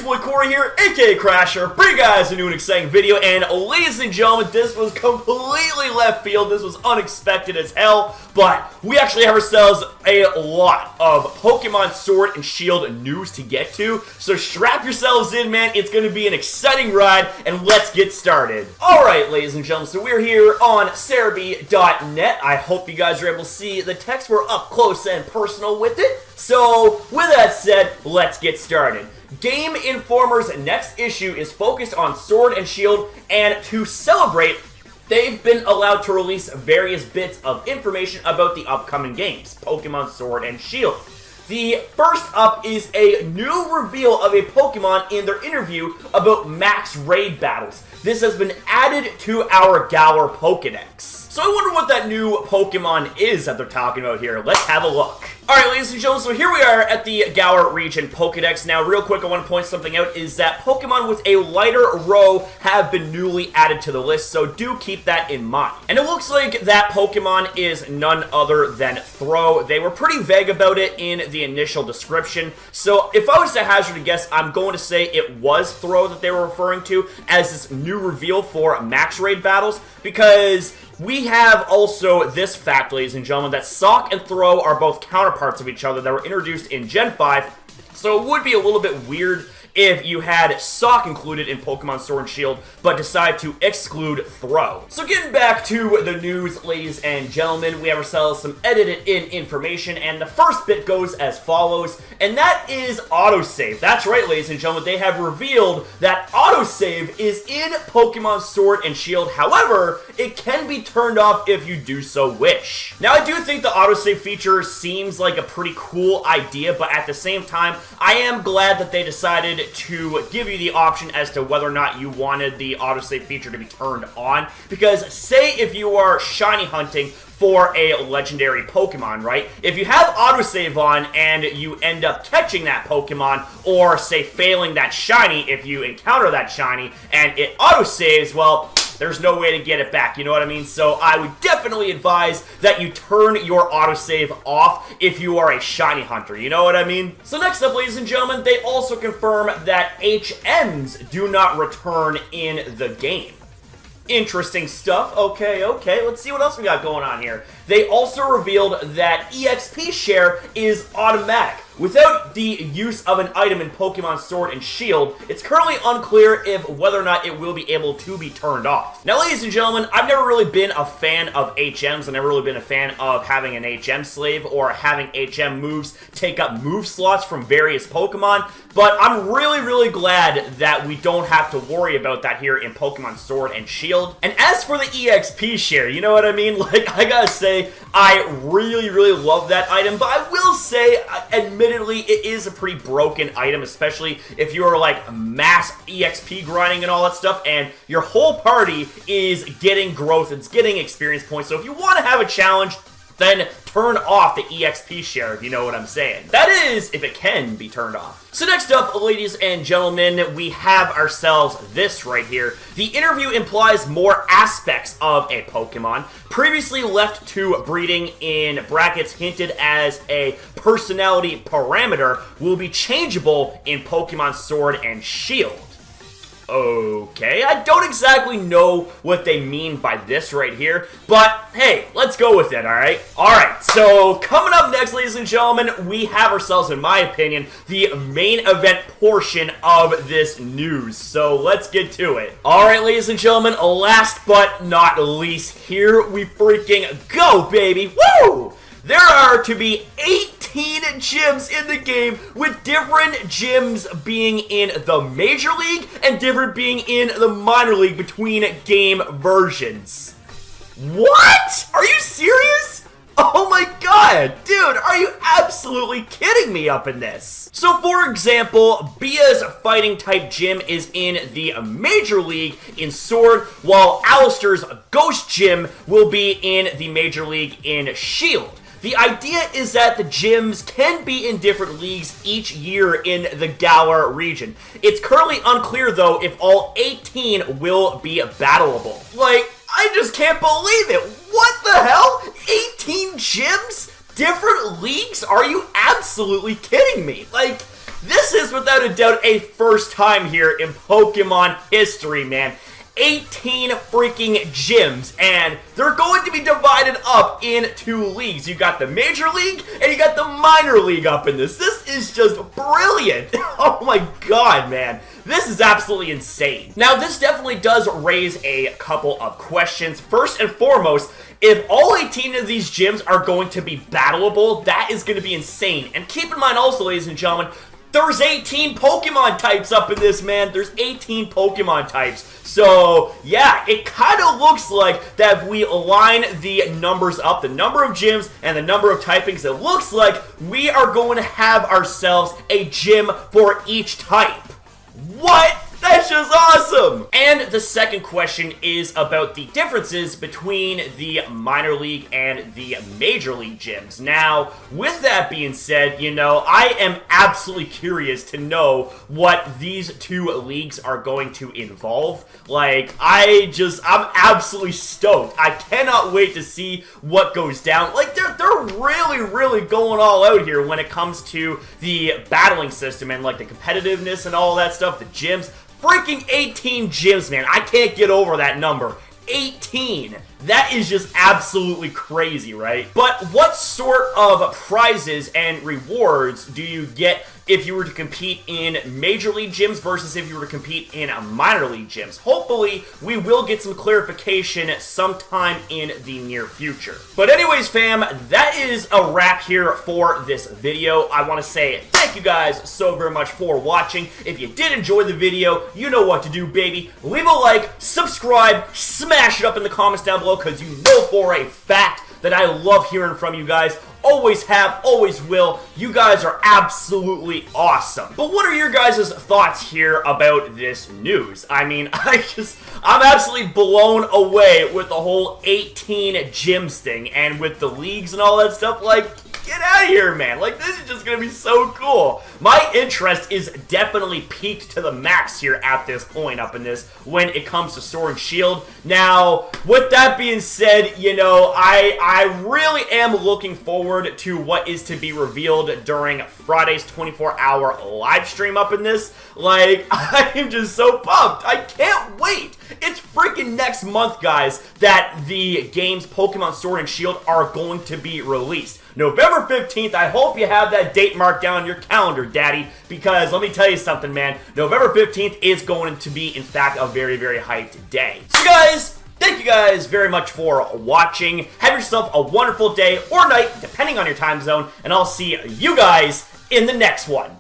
your boy Corey here, aka Crasher, bring you guys a new and exciting video, and ladies and gentlemen, this was completely left field, this was unexpected as hell, but we actually have ourselves a lot of Pokemon Sword and Shield news to get to, so strap yourselves in, man, it's going to be an exciting ride, and let's get started. Alright, ladies and gentlemen, so we're here on Cerebi.net. I hope you guys are able to see the text. We're up close and personal with it. So, with that said, let's get started. Game Informer's next issue is focused on Sword and Shield, and to celebrate, they've been allowed to release various bits of information about the upcoming games, Pokemon Sword and Shield. The first up is a new reveal of a Pokemon in their interview about max raid battles. This has been added to our Galar Pokedex. So I wonder what that new Pokemon is that they're talking about here. Let's have a look. Alright, ladies and gentlemen, so here we are at the Galar region Pokedex. Now, real quick, I want to point something out, is that Pokemon with a lighter row have been newly added to the list, so do keep that in mind. And it looks like that Pokemon is none other than Throh. They were pretty vague about it in the initial description, so if I was to hazard a guess, I'm going to say it was Throh that they were referring to as this new reveal for max raid battles, because we have also this fact, ladies and gentlemen, that Sock and Throh are both counterparts of each other that were introduced in Gen 5, so it would be a little bit weird if you had Sock included in Pokemon Sword and Shield, but decide to exclude Throh. So getting back to the news, ladies and gentlemen, we have ourselves some edited in information, and the first bit goes as follows, and that is Autosave. That's right, ladies and gentlemen, they have revealed that Autosave is in Pokemon Sword and Shield. However, it can be turned off if you do so wish. Now, I do think the Autosave feature seems like a pretty cool idea, but at the same time, I am glad that they decided to give you the option as to whether or not you wanted the autosave feature to be turned on, because say if you are shiny hunting for a legendary Pokemon, right? If you have autosave on and you end up catching that Pokemon, or say failing that shiny if you encounter that shiny and it autosaves, well, there's no way to get it back, you know what I mean? So I would definitely advise that you turn your autosave off if you are a shiny hunter, you know what I mean? So next up, ladies and gentlemen, they also confirm that HMs do not return in the game. Interesting stuff. Okay, let's see what else we got going on here. They also revealed that EXP Share is automatic. Without the use of an item in Pokemon Sword and Shield, it's currently unclear if whether or not it will be able to be turned off. Now, ladies and gentlemen, I've never really been a fan of HMs. I've never really been a fan of having an HM slave or having HM moves take up move slots from various Pokemon, but I'm really glad that we don't have to worry about that here in Pokemon Sword and Shield. And as for the EXP Share, you know what I mean? Like, I gotta say, I really love that item, but I will say, admittedly, it is a pretty broken item, especially if you're like mass EXP grinding and all that stuff, and your whole party is getting growth, it's getting experience points, so if you want to have a challenge, then turn off the EXP Share, if you know what I'm saying. That is, if it can be turned off. So next up, ladies and gentlemen, we have ourselves this right here. The interview implies more aspects of a Pokemon. Previously left to breeding, in brackets hinted as a personality parameter, will be changeable in Pokemon Sword and Shield. Okay, I don't exactly know what they mean by this right here, but hey, let's go with it, alright? Alright, so coming up next, ladies and gentlemen, we have ourselves, in my opinion, the main event portion of this news, so let's get to it. Alright, ladies and gentlemen, last but not least, here we freaking go, baby! Woo! There are to be 18 gyms in the game, with different gyms being in the Major League and different being in the Minor League between game versions. What? Are you serious? Oh my god, dude, are you absolutely kidding me up in this? So for example, Bia's fighting type gym is in the Major League in Sword, while Alistair's Ghost Gym will be in the Major League in Shield. The idea is that the gyms can be in different leagues each year in the Galar region. It's currently unclear, though, if all 18 will be battleable. Like, I just can't believe it! What the hell? 18 gyms? Different leagues? Are you absolutely kidding me? Like, this is without a doubt a first time here in Pokemon history, man. 18 freaking gyms, and they're going to be divided up into leagues. You got the Major League, and you got the Minor League up in this. This is just brilliant. Oh my god, man. This is absolutely insane. Now, this definitely does raise a couple of questions. First and foremost, if all 18 of these gyms are going to be battleable, that is going to be insane. And keep in mind also, ladies and gentlemen, there's 18 Pokemon types up in this, man. There's 18 Pokemon types. So, yeah, it kind of looks like that if we align the numbers up, the number of gyms and the number of typings, it looks like we are going to have ourselves a gym for each type. What? That's just awesome! And the second question is about the differences between the minor league and the major league gyms. Now, with that being said, you know, I am absolutely curious to know what these two leagues are going to involve. Like, I'm absolutely stoked. I cannot wait to see what goes down. Like, they're really going all out here when it comes to the battling system and, like, the competitiveness and all that stuff, the gyms. Freaking 18 gyms, man. I can't get over that number. 18. That is just absolutely crazy, right? But what sort of prizes and rewards do you get if you were to compete in major league gyms versus if you were to compete in minor league gyms? Hopefully, we will get some clarification sometime in the near future. But anyways, fam, that is a wrap here for this video. I want to say thank you guys so very much for watching. If you did enjoy the video, you know what to do, baby. Leave a like, subscribe, smash it up in the comments down below, because you know for a fact that I love hearing from you guys. Always have, always will. You guys are absolutely awesome. But what are your guys' thoughts here about this news? I mean, I'm absolutely blown away with the whole 18 gyms thing, and with the leagues and all that stuff. Like, get out of here, man. Like, this is just gonna be so cool. My interest is definitely peaked to the max here at this point up in this when it comes to Sword and Shield. Now, with that being said, you know, I really am looking forward to what is to be revealed during Friday's 24-hour live stream up in this. Like, I am just so pumped. I can't wait. It's freaking next month, guys, that the games Pokemon Sword and Shield are going to be released. November 15th, I hope you have that date marked down on your calendar, daddy, because let me tell you something, man. November 15th is going to be, in fact, a very hyped day. So, guys, thank you guys very much for watching. Have yourself a wonderful day or night, depending on your time zone, and I'll see you guys in the next one.